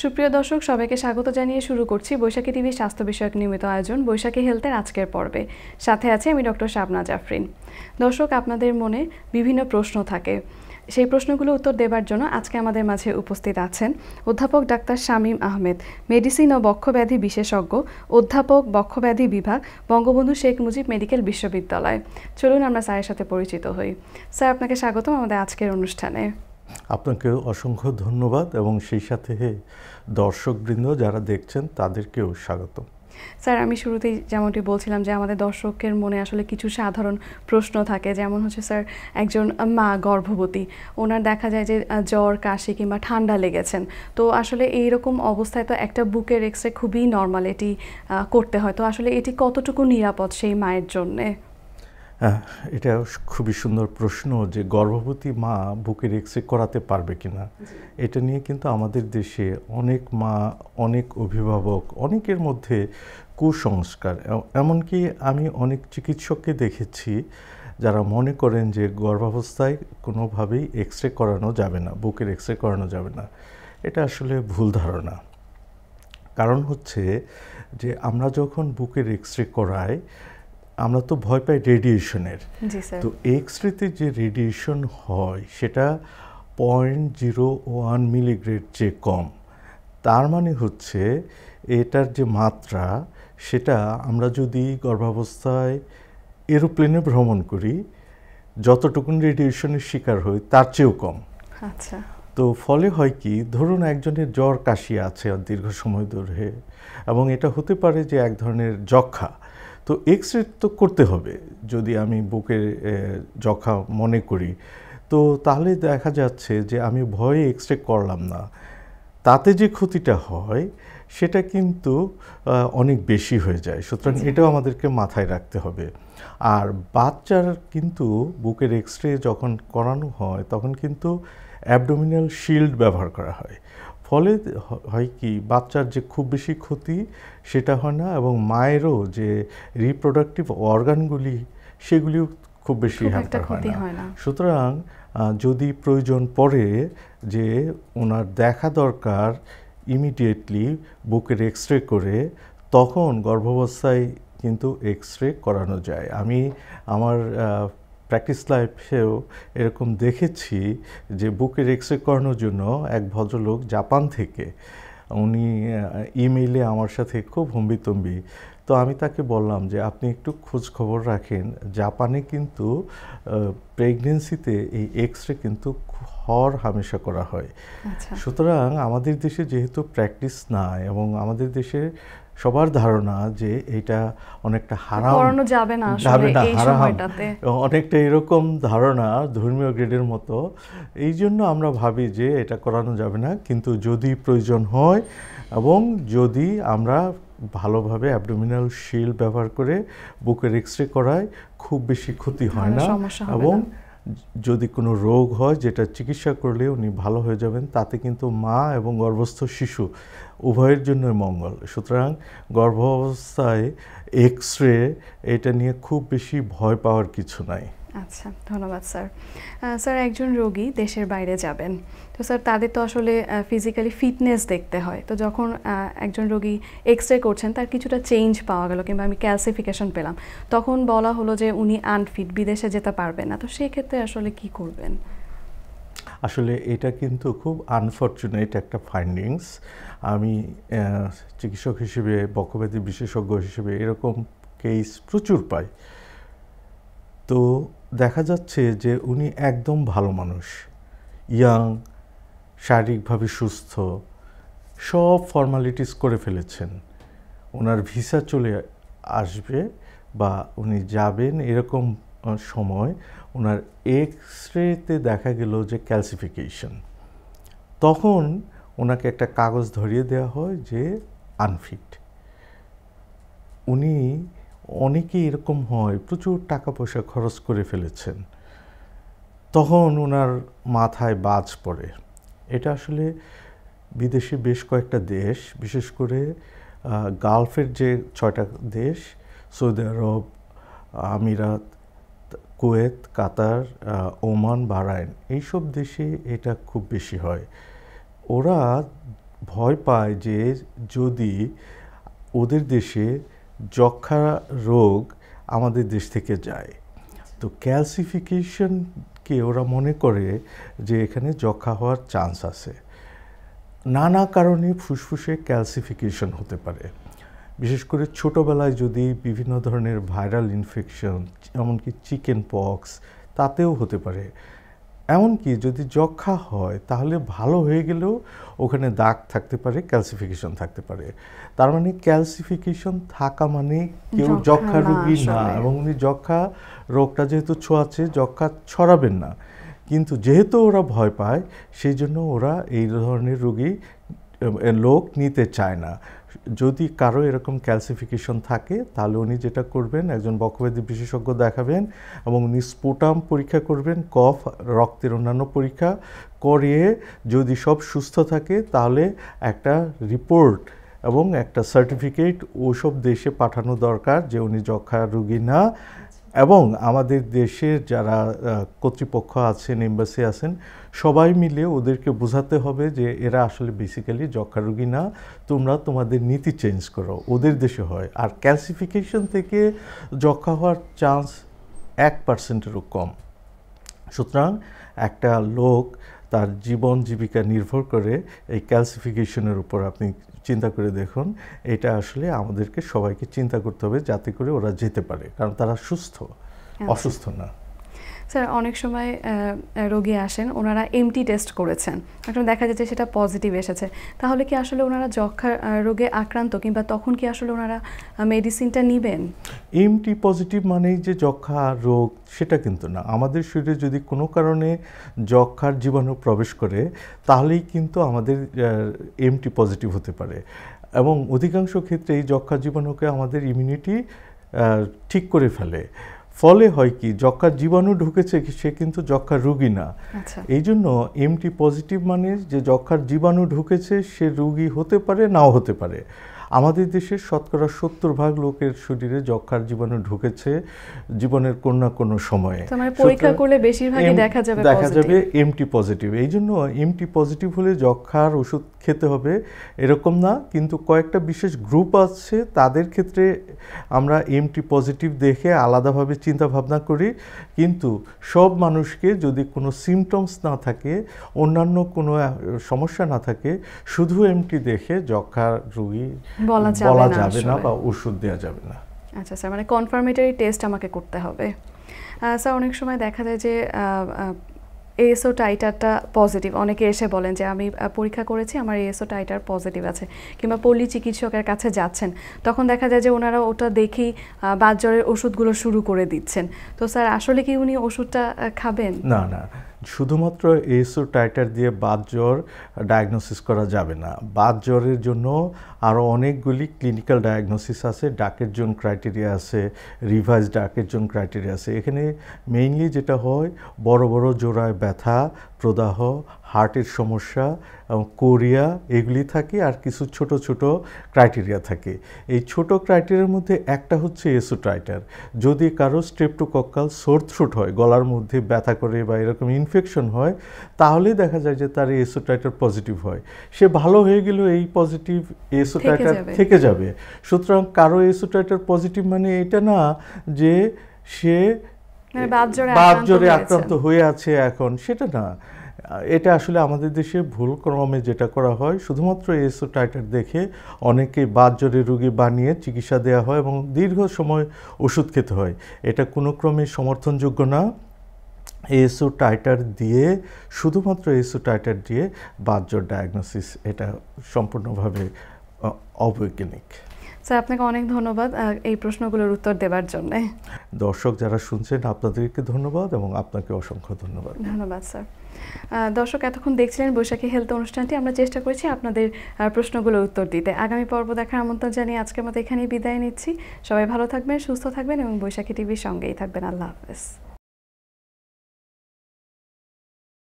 সুপ্রিয় দর্শক, সবাইকে স্বাগত জানিয়ে শুরু করছি বৈশাখী টিভির স্বাস্থ্য বিষয়ক নিয়মিত আয়োজন বৈশাখী হেলথের আজকের পর্বে। সাথে আছে আমি ডক্টর শাবনাজ আফরিন। দর্শক, আপনাদের মনে বিভিন্ন প্রশ্ন থাকে, সেই প্রশ্নগুলো উত্তর দেবার জন্য আজকে আমাদের মাঝে উপস্থিত আছেন অধ্যাপক ডাক্তার শামীম আহমেদ, মেডিসিন ও বক্ষব্যাধি বিশেষজ্ঞ, অধ্যাপক বক্ষব্যাধি বিভাগ, বঙ্গবন্ধু শেখ মুজিব মেডিকেল বিশ্ববিদ্যালয়। চলুন আমরা স্যারের সাথে পরিচিত হই। স্যার, আপনাকে স্বাগতম আমাদের আজকের অনুষ্ঠানে। আপনাকে অসংখ্য ধন্যবাদ এবং সেই সাথে দর্শকবৃন্দ যারা দেখছেন তাদেরকেও স্বাগত। স্যার, আমি শুরুতেই যেমনটি বলছিলাম যে আমাদের দর্শকের মনে আসলে কিছু সাধারণ প্রশ্ন থাকে, যেমন হচ্ছে স্যার, একজন মা গর্ভবতী, ওনার দেখা যায় যে জ্বর, কাশি কিংবা ঠান্ডা লেগেছেন। তো আসলে এইরকম অবস্থায় তো একটা বুকের এক্স রে খুবই নর্মাল, এটি করতে হয়। তো আসলে এটি কতটুকু নিরাপদ সেই মায়ের জন্যে? এটা খুবই সুন্দর প্রশ্ন যে গর্ভবতী মা বুকের এক্স রে করাতে পারবে কিনা। এটা নিয়ে কিন্তু আমাদের দেশে অনেক মা, অনেক অভিভাবক, অনেকের মধ্যে কুসংস্কার। এমনকি আমি অনেক চিকিৎসককে দেখেছি যারা মনে করেন যে গর্ভাবস্থায় কোনোভাবেই এক্স রে করানো যাবে না, বুকের এক্স রে করানো যাবে না। এটা আসলে ভুল ধারণা। কারণ হচ্ছে যে আমরা যখন বুকের এক্স রে করাই, আমরা তো ভয় পাই রেডিয়েশনের। তো এক্স রেতে যে রেডিয়েশন হয় সেটা 0.01 মিলিগ্রেড চেয়ে কম। তার মানে হচ্ছে এটার যে মাত্রা, সেটা আমরা যদি গর্ভাবস্থায় এরোপ্লেনে ভ্রমণ করি যতটুকুন রেডিয়েশনের শিকার হই তার চেয়েও কম। আচ্ছা। তো ফলে হয় কি, ধরুন একজনের জ্বর কাশি আছে দীর্ঘ সময় ধরে, এবং এটা হতে পারে যে এক ধরনের যক্ষা। তো এক্স রে তো করতে হবে যদি আমি বুকের যক্ষা মনে করি। তো তাহলে দেখা যাচ্ছে যে আমি ভয়ে এক্স রে করলাম না, তাতে যে ক্ষতিটা হয় সেটা কিন্তু অনেক বেশি হয়ে যায়। সুতরাং এটাও আমাদেরকে মাথায় রাখতে হবে। আর বাচ্চার কিন্তু বুকের এক্স রে যখন করানো হয় তখন কিন্তু অ্যাবডোমিনাল শিল্ড ব্যবহার করা হয়। ফলে হয় কি, বাচ্চার যে খুব বেশি ক্ষতি সেটা হয় না, এবং মায়েরও যে রিপ্রোডাক্টিভ অর্গানগুলি সেগুলিও খুব বেশি হ্যাম্পার হয় না। সুতরাং যদি প্রয়োজন পড়ে যে ওনার দেখা দরকার ইমিডিয়েটলি বুকের এক্স রে করে, তখন গর্ভাবস্থায় কিন্তু এক্স রে করানো যায়। আমি আমার প্র্যাকটিস লাইফেও এরকম দেখেছি যে বুকের এক্স রে করানোর জন্য এক ভদ্রলোক জাপান থেকে, উনি ইমেইলে আমার সাথে খুব হম্বিতম্বি। তো আমি তাকে বললাম যে আপনি একটু খোঁজ খবর রাখেন, জাপানে কিন্তু প্রেগনেন্সিতে এই এক্স রে কিন্তু হর হামেশা করা হয়। সুতরাং আমাদের দেশে যেহেতু প্র্যাকটিস নাই, এবং আমাদের দেশে সবার ধারণা যে এটা অনেকটা হারাম, যাবে না হারাম, অনেকটা এরকম ধারণা ধর্মীয় গ্রেডের মতো। এই জন্য আমরা ভাবি যে এটা করানো যাবে না। কিন্তু যদি প্রয়োজন হয় এবং যদি আমরা ভালোভাবে অ্যাবডোমিনাল শিল্ড ব্যবহার করে বুকের এক্স রে করাই, খুব বেশি ক্ষতি হয় না। এবং যদি কোনো রোগ হয় যেটা চিকিৎসা করলে উনি ভালো হয়ে যাবেন, তাতে কিন্তু মা এবং গর্ভস্থ শিশু উভয়ের জন্য মঙ্গল। সুতরাং গর্ভাবস্থায় এক্স রে এটা নিয়ে খুব বেশি ভয় পাওয়ার কিছু নাই। আচ্ছা, ধন্যবাদ স্যার। স্যার, একজন রোগী দেশের বাইরে যাবেন, তো স্যার তাদের তো আসলে ফিজিক্যালি ফিটনেস দেখতে হয়। তো যখন একজন রোগী এক্স রে করছেন, তার কিছুটা চেঞ্জ পাওয়া গেল কিংবা আমি ক্যালসিফিকেশন পেলাম, তখন বলা হলো যে উনি আনফিট, বিদেশে যেতে পারবেন না। তো সেই ক্ষেত্রে আসলে কি করবেন? আসলে এটা কিন্তু খুব আনফর্চুনেট একটা ফাইন্ডিংস। আমি চিকিৎসক হিসেবে, বক্ষব্যাধি বিশেষজ্ঞ হিসেবে এরকম কেস প্রচুর পাই। তো দেখা যাচ্ছে যে উনি একদম ভালো মানুষ, ইয়াং, শারীরিকভাবে সুস্থ, সব ফর্মালিটিস করে ফেলেছেন, ওনার ভিসা চলে আসবে বা উনি যাবেন, এরকম সময় ওনার এক্স রেতে দেখা গেল যে ক্যালসিফিকেশন। তখন ওনাকে একটা কাগজ ধরিয়ে দেওয়া হয় যে আনফিট। উনি, অনেকেই এরকম হয়, প্রচুর টাকা পয়সা খরচ করে ফেলেছেন, তখন ওনার মাথায় বাজ পড়ে। এটা আসলে বিদেশে বেশ কয়েকটা দেশ, বিশেষ করে গালফের যে 6টা দেশ, সৌদি আরব, আমিরাত, কুয়েত, কাতার, ওমান, বাহরাইন, এইসব দেশে এটা খুব বেশি হয়। ওরা ভয় পায় যে যদি ওদের দেশে যক্ষ্মা রোগ আমাদের দেশ থেকে যায়, তো ক্যালসিফিকেশনকে ওরা মনে করে যে এখানে যক্ষ্মা হওয়ার চান্স আছে। নানা কারণে ফুসফুসে ক্যালসিফিকেশন হতে পারে, বিশেষ করে ছোটোবেলায় যদি বিভিন্ন ধরনের ভাইরাল ইনফেকশন, এমনকি চিকেন পক্স, তাতেও হতে পারে। এমনকি যদি যক্ষ্মা হয় তাহলে ভালো হয়ে গেলেও ওখানে দাগ থাকতে পারে, ক্যালসিফিকেশন থাকতে পারে। তার মানে ক্যালসিফিকেশন থাকা মানে কেউ যক্ষ্মা রোগী না, এবং উনি যক্ষ্মা রোগটা যেহেতু ছোঁয়াচ্ছে, যক্ষ্মা ছড়াবেন না। কিন্তু যেহেতু ওরা ভয় পায়, সেই জন্য ওরা এই ধরনের রোগী লোক নিতে চায় না। যদি কারো এরকম ক্যালসিফিকেশন থাকে তাহলে উনি যেটা করবেন, একজন বক্ষব্যাধি বিশেষজ্ঞ দেখাবেন এবং উনি স্পুটাম পরীক্ষা করবেন, কফ, রক্তের অন্যান্য পরীক্ষা করিয়ে যদি সব সুস্থ থাকে তাহলে একটা রিপোর্ট এবং একটা সার্টিফিকেট ওসব দেশে পাঠানো দরকার যে উনি যক্ষ্মা রোগী না। এবং আমাদের দেশের যারা কর্তৃপক্ষ আছেন, এমবাসি আছেন, সবাই মিলে ওদেরকে বোঝাতে হবে যে এরা আসলে বেসিক্যালি যক্ষ্মা রোগী না, তোমরা তোমাদের নীতি চেঞ্জ করো। ওদের দেশে হয়। আর ক্যালসিফিকেশন থেকে যক্ষ্মা হওয়ার চান্স 1%-এরও কম। সুতরাং একটা লোক তার জীবন জীবিকা নির্ভর করে এই ক্যালসিফিকেশনের উপর। আপনি চিন্তা করে দেখুন, এটা আসলে আমাদেরকে সবাইকে চিন্তা করতে হবে যাতে করে ওরা যেতে পারে, কারণ তারা সুস্থ, অসুস্থ না। স্যার, অনেক সময় রোগী আসেন, ওনারা এমটি টেস্ট করেছেন, এখন দেখা যাচ্ছে সেটা পজিটিভ এসেছে, তাহলে কি আসলে ওনারা যক্ষ্মা রোগে আক্রান্ত, কিংবা তখন কি আসলে ওনারা মেডিসিনটা নেবেন? এমটি পজিটিভ মানেই যে যক্ষ্মা রোগ সেটা কিন্তু না। আমাদের শরীরে যদি কোনো কারণে যক্ষ্মার জীবাণু প্রবেশ করে তাহলেই কিন্তু আমাদের এমটি পজিটিভ হতে পারে, এবং অধিকাংশ ক্ষেত্রে এই যক্ষ্মা জীবাণুকে আমাদের ইমিউনিটি ঠিক করে ফেলে। ফলে হয় কি, যক্ষ্মার জীবাণু ঢুকেছে, সে কিন্তু যক্ষ্মার রোগী না। এই জন্য এমটি পজিটিভ মানে যে যক্ষ্মার জীবাণু ঢুকেছে, সে রোগী হতে পারে, নাও হতে পারে। আমাদের দেশের শতকরা 70% লোকের শরীরে যক্ষ্মার জীবাণু ঢুকেছে জীবনের কোনো না কোনো সময়ে। পরীক্ষা করলে বেশিরভাগই দেখা যাবে এমটি পজিটিভ। এই জন্য এমটি পজিটিভ হলে যক্ষ্মার ওষুধ খেতে হবে এরকম না, কিন্তু কয়েকটা বিশেষ গ্রুপ আছে, তাদের ক্ষেত্রে আমরা এমটি পজিটিভ দেখে আলাদাভাবে চিন্তা ভাবনা করি। কিন্তু সব মানুষকে, যদি কোনো সিমটমস না থাকে, অন্যান্য কোনো সমস্যা না থাকে, শুধু এমটি দেখে যক্ষ্মার রোগী বলা যাবে না বা ওষুধ দেওয়া যাবে না। আচ্ছা স্যার, মানে কনফার্মেটরি টেস্ট আমাকে করতে হবে। স্যার, অনেক সময় দেখা যায় যে এএসও টাইটারটা পজিটিভ, অনেকে এসে বলেন যে আমি পরীক্ষা করেছি, আমার এএসও টাইটার পজিটিভ আছে, কিংবা পল্লী চিকিৎসকের কাছে যাচ্ছেন, তখন দেখা যায় যে ওনারা ওটা দেখেই বাত জ্বরের ওষুধগুলো শুরু করে দিচ্ছেন। তো স্যার, আসলে কি উনি ওষুধটা খাবেন? না না, শুধুমাত্র এএসও টাইটার দিয়ে বাত জ্বর ডায়াগনোসিস করা যাবে না। বাত জ্বরের জন্য আরও অনেকগুলি ক্লিনিক্যাল ডায়াগনোসিস আছে, ডাকের জোন ক্রাইটেরিয়া আছে, রিভাইজ ডাকের জোন ক্রাইটেরিয়া আছে। এখানে মেইনলি যেটা হয়, বড় বড় জোড়ায় ব্যথা, প্রদাহ, হার্টের সমস্যা এবং কোরিয়া, এগুলি থাকে, আর কিছু ছোট ছোট ক্রাইটেরিয়া থাকে। এই ছোট ক্রাইটেরিয়ার মধ্যে একটা হচ্ছে এএসও টাইটার। যদি কারো স্ট্রেপ্টোকক্কাল সোর থ্রোট হয়, গলার মধ্যে ব্যথা করে বা এরকম ইনফেকশন হয়, তাহলে দেখা যায় যে তার এএসও টাইটার পজিটিভ হয়। সে ভালো হয়ে গেলেও এই পজিটিভ এএসও টাইটার থেকে যাবে। সুতরাং কারো এএসও টাইটার পজিটিভ মানে এটা না যে সে বাত জ্বরে আক্রান্ত হয়ে আছে এখন, সেটা না। এটা আসলে আমাদের দেশে ভুল ক্রমে যেটা করা হয়, শুধুমাত্র এএসও টাইটার দেখে অনেকে বাত জ্বরের রোগী বানিয়ে চিকিৎসা দেওয়া হয় এবং দীর্ঘ সময় ওষুধ খেতে হয়। এটা কোনো ক্রমে সমর্থনযোগ্য না। এএসও টাইটার দিয়ে, শুধুমাত্র এএসও টাইটার দিয়ে বাত জ্বর ডায়াগনোসিস, এটা সম্পূর্ণভাবে অবৈজ্ঞানিক। স্যার, আপনাকে অনেক ধন্যবাদ এই প্রশ্নগুলোর উত্তর দেওয়ার জন্য। দর্শক যারা শুনছেন, আপনাদেরকে ধন্যবাদ এবং আপনাকে অসংখ্য ধন্যবাদ। ধন্যবাদ স্যার। দর্শক, এতক্ষণ দেখছিলেন বৈশাখী হেলথ অনুষ্ঠানটি। আমরা চেষ্টা করেছি আপনাদের প্রশ্নগুলোর উত্তর দিতে। আগামী পর্ব দেখার আমন্ত্রণ জানিয়ে আজকের মতো এখানেই বিদায় নিচ্ছি। সবাই ভালো থাকবেন, সুস্থ থাকবেন এবং বৈশাখী টিভির সঙ্গেই থাকবেন। আল্লাহ হাফেজ।